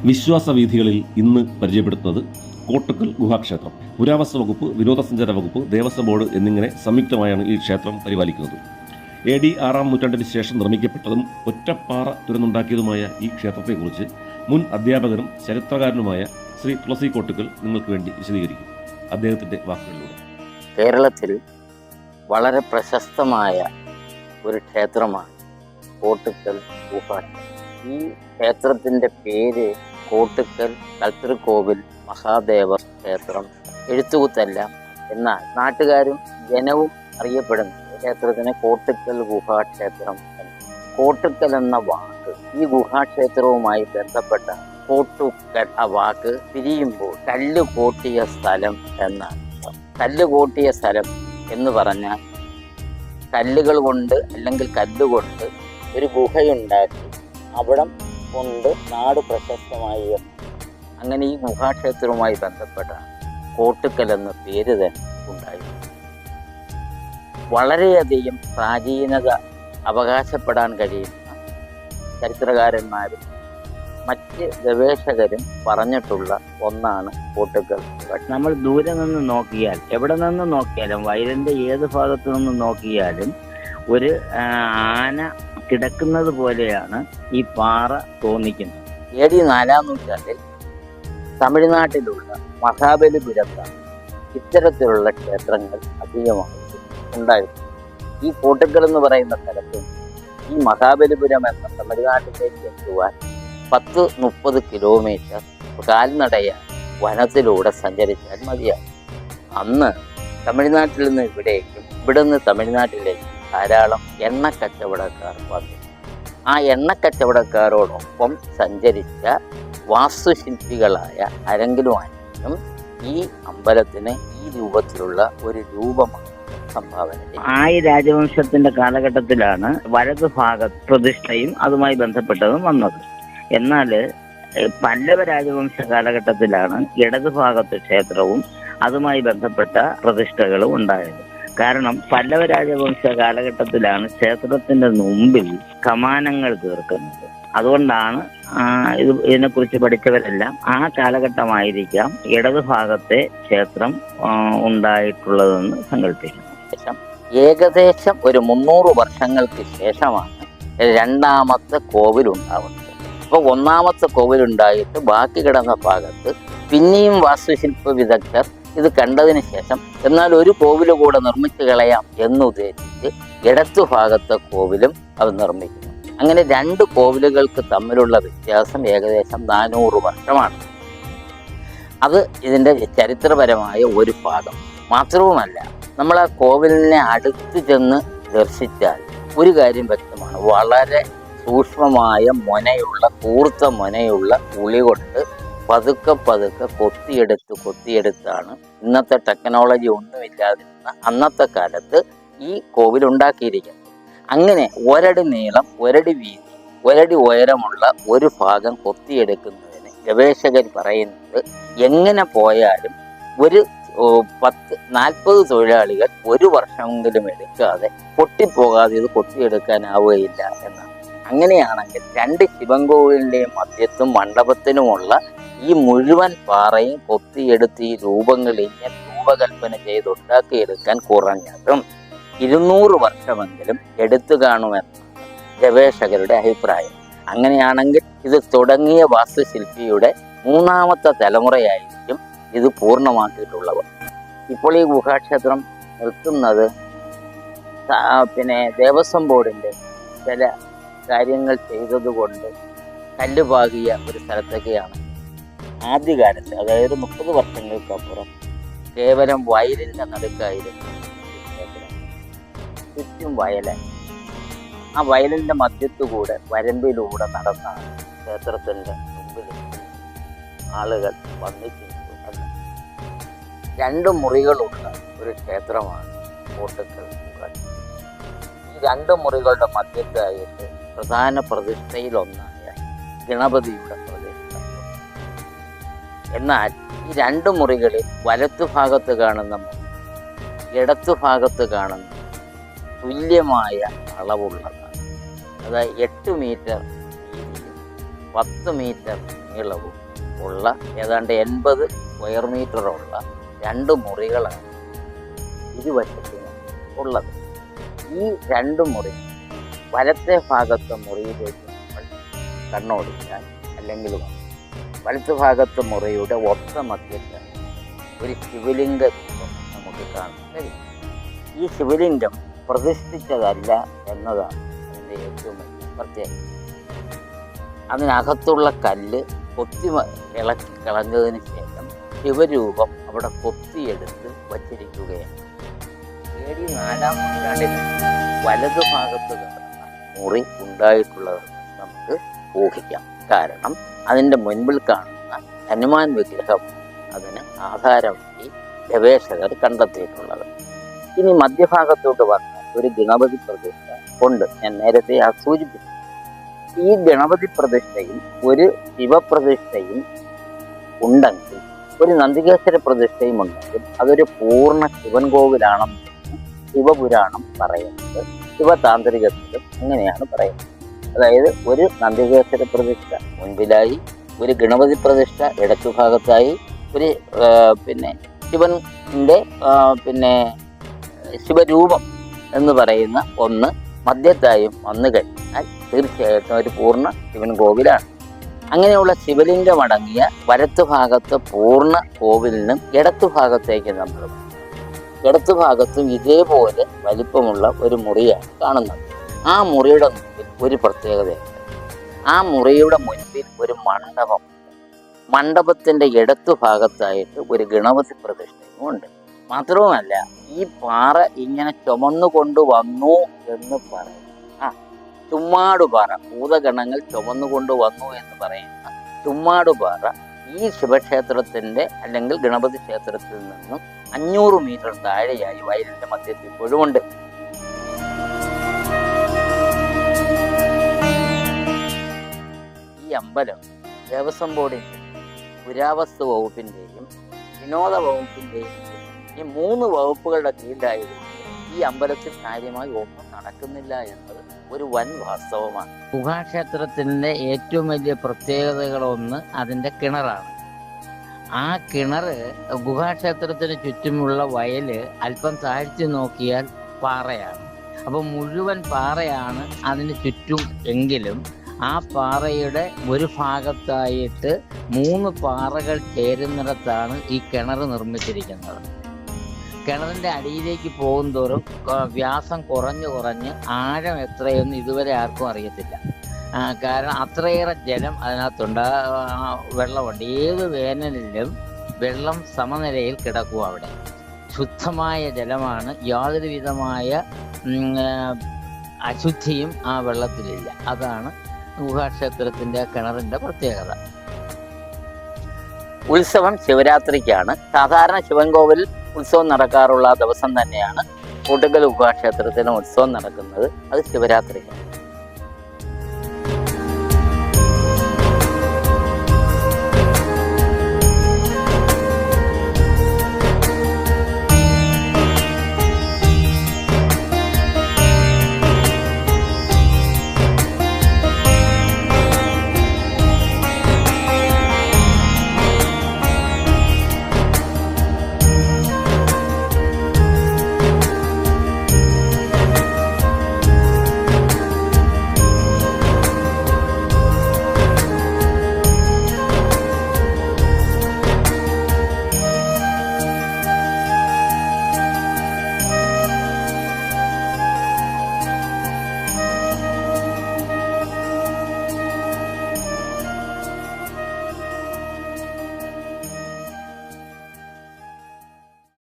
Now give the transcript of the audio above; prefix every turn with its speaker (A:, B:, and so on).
A: വിശ്വാസവീഥികളിൽ ഇന്ന് പരിചയപ്പെടുത്തുന്നത് കോട്ടക്കൽ ഗുഹാക്ഷേത്രം. പുരാവസ്തു വകുപ്പ്, വിനോദസഞ്ചാര വകുപ്പ്, ദേവസ്വം ബോർഡ് എന്നിങ്ങനെ സംയുക്തമായാണ് ഈ ക്ഷേത്രം പരിപാലിക്കുന്നത്. AD 6-ാം നൂറ്റാണ്ടിന് ശേഷം നിർമ്മിക്കപ്പെട്ടതും ഒറ്റപ്പാറ തുരന്നുണ്ടാക്കിയതുമായ ഈ ക്ഷേത്രത്തെക്കുറിച്ച് മുൻ അധ്യാപകനും ചരിത്രകാരനുമായ ശ്രീ തുളസി കോട്ടക്കൽ നിങ്ങൾക്ക് വേണ്ടി വിശദീകരിക്കും. അദ്ദേഹത്തിൻ്റെ വാക്കുകളിലൂടെ.
B: കേരളത്തിൽ വളരെ പ്രശസ്തമായ ഒരു ക്ഷേത്രമാണ് കോട്ടക്കൽ ഗുഹാക്ഷേത്രം. ഈ ക്ഷേത്രത്തിൻ്റെ പേര് കോട്ടക്കൽ കൽത്തൃക്കോവിൽ മഹാദേവ ക്ഷേത്രം, എഴുത്തുകുത്തല്ല. എന്നാൽ നാട്ടുകാരും ജനവും അറിയപ്പെടുന്ന ക്ഷേത്രത്തിന് കോട്ടക്കൽ ഗുഹാക്ഷേത്രം. കോട്ടക്കൽ എന്ന വാക്ക് ഈ ഗുഹാക്ഷേത്രവുമായി ബന്ധപ്പെട്ട കോട്ടുക്കൽ ആ വാക്ക് തിരിയുമ്പോൾ കല്ല് കോട്ടിയ സ്ഥലം എന്നാണ്. കല്ല് കോട്ടിയ സ്ഥലം എന്ന് പറഞ്ഞാൽ കല്ലുകൾ കൊണ്ട് അല്ലെങ്കിൽ കല്ലുകൊണ്ട് ഒരു ഗുഹയുണ്ടാക്കി അവിടം കൊണ്ട് നാട് പ്രശസ്തമായി. അങ്ങനെ ഈ ഗുഹാക്ഷേത്രവുമായി ബന്ധപ്പെട്ടാണ് കോട്ടക്കൽ എന്ന പേര് തന്നെ ഉണ്ടായത്. വളരെയധികം പ്രാചീനത അവകാശപ്പെടാൻ കഴിയുന്ന ചരിത്രകാരന്മാരും മറ്റ് ഗവേഷകരും പറഞ്ഞിട്ടുള്ള ഒന്നാണ് കോട്ടക്കൽ.
C: നമ്മൾ ദൂരെ നിന്ന് നോക്കിയാൽ, എവിടെ നിന്ന് നോക്കിയാലും, വയലിൻ്റെ ഏത് ഭാഗത്തു നിന്ന് നോക്കിയാലും ഒരു ആന കിടക്കുന്നത് പോലെയാണ് ഈ പാറ തോന്നിക്കുന്നത്.
B: AD 4-ാം നൂറ്റാണ്ടിൽ തമിഴ്നാട്ടിലുള്ള മഹാബലിപുരത്താണ് ഇത്തരത്തിലുള്ള ക്ഷേത്രങ്ങൾ അധികമായി ഉണ്ടായിരുന്നു. ഈ കോട്ടക്കൽ എന്ന് പറയുന്ന സ്ഥലത്തും ഈ മഹാബലിപുരം എന്ന തമിഴ്നാട്ടിലേക്ക് എത്തുവാൻ 10-30 കിലോമീറ്റർ കാൽനടയായി വനത്തിലൂടെ സഞ്ചരിച്ചാൽ മതിയാകും. അന്ന് തമിഴ്നാട്ടിൽ നിന്ന് ഇവിടേക്കും ഇവിടെ നിന്ന് തമിഴ്നാട്ടിലേക്കും ധാരാളം എണ്ണക്കച്ചവടക്കാർ വന്നു. ആ എണ്ണക്കച്ചവടക്കാരോടൊപ്പം സഞ്ചരിച്ച വാസ്തുശില്പികളായ ആരെങ്കിലും ഈ അമ്പലത്തിന് ഈ രൂപത്തിലുള്ള ഒരു രൂപമാണ് സംഭാവന.
C: ആയി രാജവംശത്തിന്റെ കാലഘട്ടത്തിലാണ് വലതു ഭാഗത്ത് പ്രതിഷ്ഠയും അതുമായി ബന്ധപ്പെട്ടതും വന്നത്. എന്നാൽ പല്ലവ രാജവംശ കാലഘട്ടത്തിലാണ് ഇടതുഭാഗത്ത് ക്ഷേത്രവും അതുമായി ബന്ധപ്പെട്ട പ്രതിഷ്ഠകളും ഉണ്ടായത്. കാരണം പല്ലവ രാജവംശ കാലഘട്ടത്തിലാണ് ക്ഷേത്രത്തിന്റെ മുമ്പിൽ കമാനങ്ങൾ തീർക്കുന്നത്. അതുകൊണ്ടാണ് ഇതിനെക്കുറിച്ച് പഠിച്ചവരെല്ലാം ആ കാലഘട്ടമായിരിക്കാം ഇടതുഭാഗത്തെ ക്ഷേത്രം ഉണ്ടായിട്ടുള്ളതെന്ന് സങ്കല്പിക്കുന്നു.
B: ഏകദേശം ഒരു 300 വർഷങ്ങൾക്ക് ശേഷമാണ് രണ്ടാമത്തെ കോവിൽ ഉണ്ടാവുന്നത്. അപ്പോൾ ഒന്നാമത്തെ കോവിലുണ്ടായിട്ട് ബാക്കി കിടന്ന ഭാഗത്ത് പിന്നെയും വാസ്തുശില്പ വിദഗ്ധർ ഇത് കണ്ടതിന് ശേഷം എന്നാൽ ഒരു കോവില് കൂടെ നിർമ്മിച്ചു കളയാം എന്നുദ്ദേശിച്ച് ഇടത്തു ഭാഗത്തെ കോവിലും അത് നിർമ്മിക്കുന്നു. അങ്ങനെ 2 കോവിലുകൾക്ക് തമ്മിലുള്ള വ്യത്യാസം ഏകദേശം 400 വർഷമാണ്. അത് ഇതിൻ്റെ ചരിത്രപരമായ ഒരു ഭാഗം മാത്രവുമല്ല. നമ്മൾ ആ കോവിലിനെ അടുത്ത് ചെന്ന് ദർശിച്ചാൽ ഒരു കാര്യം വ്യക്തമാണ്. വളരെ സൂക്ഷ്മമായ മുനയുള്ള, കൂർത്ത മുനയുള്ള ഉളി കൊണ്ട് പതുക്കെ കൊത്തിയെടുത്താണ് ഇന്നത്തെ ടെക്നോളജി ഒന്നുമില്ലാതിരുന്ന അന്നത്തെ കാലത്ത് ഈ കോവിൽ ഉണ്ടാക്കിയിരിക്കുന്നത്. അങ്ങനെ ഒരടി നീളം, ഒരടി വീതി, ഒരടി ഉയരമുള്ള ഒരു ഭാഗം കൊത്തിയെടുക്കുന്നതിന് ഗവേഷകർ പറയുന്നത് എങ്ങനെ പോയാലും ഒരു 40 തൊഴിലാളികൾ ഒരു വർഷമെങ്കിലും എടുക്കാതെ പൊട്ടിപ്പോകാതെ ഇത് കൊത്തിയെടുക്കാനാവുകയില്ല എന്നാണ്. അങ്ങനെയാണെങ്കിൽ 2 ശിവൻകോവിലിൻ്റെയും മധ്യത്തും മണ്ഡപത്തിനുമുള്ള ഈ മുഴുവൻ പാറയും കൊത്തിയെടുത്ത് ഈ രൂപങ്ങളിൽ രൂപകൽപ്പന ചെയ്തുണ്ടാക്കിയെടുക്കാൻ കുറഞ്ഞതും 200 വർഷമെങ്കിലും എടുത്തു കാണുമെന്നാണ് ഗവേഷകരുടെ അഭിപ്രായം. അങ്ങനെയാണെങ്കിൽ ഇത് തുടങ്ങിയ വാസ്തുശില്പിയുടെ 3ാമത്തെ തലമുറയായിരിക്കും ഇത് പൂർണ്ണമാക്കിയിട്ടുള്ളവർ. ഇപ്പോൾ ഈ ഗുഹാക്ഷേത്രം നിൽക്കുന്നത് ദേവസ്വം ബോർഡിൻ്റെ ചില കാര്യങ്ങൾ ചെയ്തതുകൊണ്ട് കല്ലുപാകിയ ഒരു സ്ഥലത്തൊക്കെയാണ്. ആദ്യകാലത്ത്, അതായത് 30 വർഷങ്ങൾക്കപ്പുറം കേവലം വയലിൻ്റെ നടുക്കായിരുന്നു ചുറ്റും വയലായി. ആ വയലിൻ്റെ മധ്യത്തുകൂടെ വരമ്പിലൂടെ നടന്നാണ് ക്ഷേത്രത്തിൻ്റെ മുമ്പിൽ ആളുകൾ വന്നിട്ടുണ്ട്. 2 മുറികളുള്ള ഒരു ക്ഷേത്രമാണ് കോട്ടക്കൽ ഗുഹാക്ഷേത്രം. ഈ 2 മുറികളുടെ മധ്യത്തായിട്ട് പ്രധാന പ്രതിഷ്ഠയിലൊന്നായ ഗണപതിയുടെ പ്രതിഷ്ഠ. എന്നാൽ ഈ 2 മുറികളിൽ വലത്തുഭാഗത്ത് കാണുന്ന മുറി, ഇടത്തുഭാഗത്ത് കാണുന്ന തുല്യമായ അളവുള്ളതാണ്. അതായത് 8 മീറ്റർ വീതിയും 10 മീറ്റർ നീളവും ഉള്ള ഏതാണ്ട് 80 സ്ക്വയർ മീറ്ററുള്ള 2 മുറികളാണ് ഇരുവശത്തും ഉള്ളത്. ഈ 2 മുറി വലത്തെ ഭാഗത്തെ മുറിയിലേക്ക് നമ്മൾ കണ്ണോടിച്ചാൽ അല്ലെങ്കിൽ വലത്ത് ഭാഗത്തെ മുറിയുടെ ഒത്ത മധ്യത്തിൽ ഒരു ശിവലിംഗ രൂപം നമുക്ക് കാണാൻ കഴിയും. ഈ ശിവലിംഗം പ്രതിഷ്ഠിച്ചതല്ല എന്നതാണ് അതിൻ്റെ ഏറ്റവും വലിയ പ്രത്യേകത. അതിനകത്തുള്ള കല്ല് കൊത്തി ഇളക്കി കളഞ്ഞതിന് ശേഷം ശിവരൂപം അവിടെ കൊത്തിയെടുത്ത് വച്ചിരിക്കുകയാണ്. AD 4-ാം നൂറ്റാണ്ടിൽ വലതുഭാഗത്ത് കിടന്ന മുറി ഉണ്ടായിട്ടുള്ളത് നമുക്ക് ഊഹിക്കാം. കാരണം അതിൻ്റെ മുൻപിൽ കാണുന്ന ഹനുമാൻ വിഗ്രഹം അതിന് ആധാരമായി ഗവേഷകർ കണ്ടെത്തിയിട്ടുള്ളത്. ഇനി മധ്യഭാഗത്തോട്ട് വന്ന ഒരു ഗണപതി പ്രതിഷ്ഠ ഉണ്ട്. ഞാൻ നേരത്തെ സൂചിപ്പിച്ചു. ഈ ഗണപതി പ്രതിഷ്ഠയും ഒരു ശിവപ്രതിഷ്ഠയും ഉണ്ടെങ്കിൽ, ഒരു നന്ദികേശ്വര പ്രതിഷ്ഠയും ഉണ്ടെങ്കിൽ അതൊരു പൂർണ്ണ ശിവൻ കോവിലാണെന്ന് ശിവപുരാണം പറയുന്നത്. ശിവതാന്ത്രികത്തിലും ഇങ്ങനെയാണ് പറയുന്നത്. അതായത് ഒരു നന്ദികേശ്വര പ്രതിഷ്ഠ മുൻപിലായി, ഒരു ഗണപതി പ്രതിഷ്ഠ ഇടത്തുഭാഗത്തായി, ഒരു ശിവന്റെ ശിവരൂപം എന്ന് പറയുന്ന ഒന്ന് മധ്യത്തായും വന്നു കഴിഞ്ഞാൽ തീർച്ചയായിട്ടും ഒരു പൂർണ്ണ ശിവൻ കോവിലാണ്. അങ്ങനെയുള്ള ശിവലിംഗം അടങ്ങിയ വലത്തുഭാഗത്ത് പൂർണ്ണ കോവിലിനും ഇടത്തുഭാഗത്തേക്ക് നമ്മൾ ഇടത്തുഭാഗത്തും ഇതേപോലെ വലിപ്പമുള്ള ഒരു മുറിയാണ് കാണുന്നത്. ആ മുറിയുടെ മുൻപിൽ ഒരു പ്രത്യേകതയുണ്ട്. ആ മുറിയുടെ മുൻപിൽ ഒരു മണ്ഡപം. മണ്ഡപത്തിന്റെ ഇടത്തുഭാഗത്തായിട്ട് ഒരു ഗണപതി പ്രതിഷ്ഠയും ഉണ്ട്. മാത്രവുമല്ല, ഈ പാറ ഇങ്ങനെ ചുമന്നു കൊണ്ടുവന്നു എന്ന് പറയും. ചുമ്മാടുപാറ, ഭൂതഗണങ്ങൾ ചുമന്നു കൊണ്ടുവന്നു എന്ന് പറയുന്ന ചുമ്മാടുപാറ ഈ ശിവക്ഷേത്രത്തിന്റെ അല്ലെങ്കിൽ ഗണപതി ക്ഷേത്രത്തിൽ നിന്നും 500 മീറ്റർ താഴെയായി വയലിന്റെ മധ്യത്തിൽ ഇപ്പോഴുമുണ്ട്. ഈ അമ്പലം ദേവസ്വം ബോർഡിന്റെ, പുരാവസ്തു വകുപ്പിന്റെയും വിനോദ വകുപ്പിന്റെയും ഈ 3 വകുപ്പുകളുടെ കീഴിലായതുകൊണ്ട് ഈ അമ്പലത്തിൽ കാര്യമായി ഒന്നും നടക്കുന്നില്ല എന്നത് ഒരു വൻ വാസ്തവമാണ്. ഗുഹാക്ഷേത്രത്തിന്റെ ഏറ്റവും വലിയ പ്രത്യേകതകളൊന്ന് അതിന്റെ കിണറാണ്. ആ കിണറ് ഗുഹാക്ഷേത്രത്തിന് ചുറ്റുമുള്ള വയല് അല്പം താഴ്ത്തി നോക്കിയാൽ പാറയാണ്. അപ്പോൾ മുഴുവൻ പാറയാണ് അതിന് ചുറ്റും. എങ്കിലും ആ പാറയുടെ ഒരു ഭാഗത്തായിട്ട് 3 പാറകൾ ചേരുന്നിടത്താണ് ഈ കിണർ നിർമ്മിച്ചിരിക്കുന്നത്. കിണറിന്റെ അടിയിലേക്ക് പോകും തോറും വ്യാസം കുറഞ്ഞ് ആഴം എത്രയൊന്നും ഇതുവരെ ആർക്കും അറിയത്തില്ല. കാരണം അത്രയേറെ ജലം അതിനകത്തുണ്ട്, വെള്ളമുണ്ട്. ഏത് വേനലിലും വെള്ളം സമനിലയിൽ കിടക്കും. അവിടെ ശുദ്ധമായ ജലമാണ്. യാതൊരു വിധമായ അശുദ്ധിയും ആ വെള്ളത്തിലില്ല. അതാണ് ഗുഹാക്ഷേത്രത്തിന്റെ കിണറിന്റെ പ്രത്യേകത. ഉത്സവം ശിവരാത്രിക്കാണ്. സാധാരണ ശിവൻകോവിൽ ഉത്സവം നടക്കാറുള്ള ദിവസം തന്നെയാണ് കോട്ടുക്കൽ ഗുഹാക്ഷേത്രത്തിന് ഉത്സവം നടക്കുന്നത്. അത് ശിവരാത്രിക്കാണ്.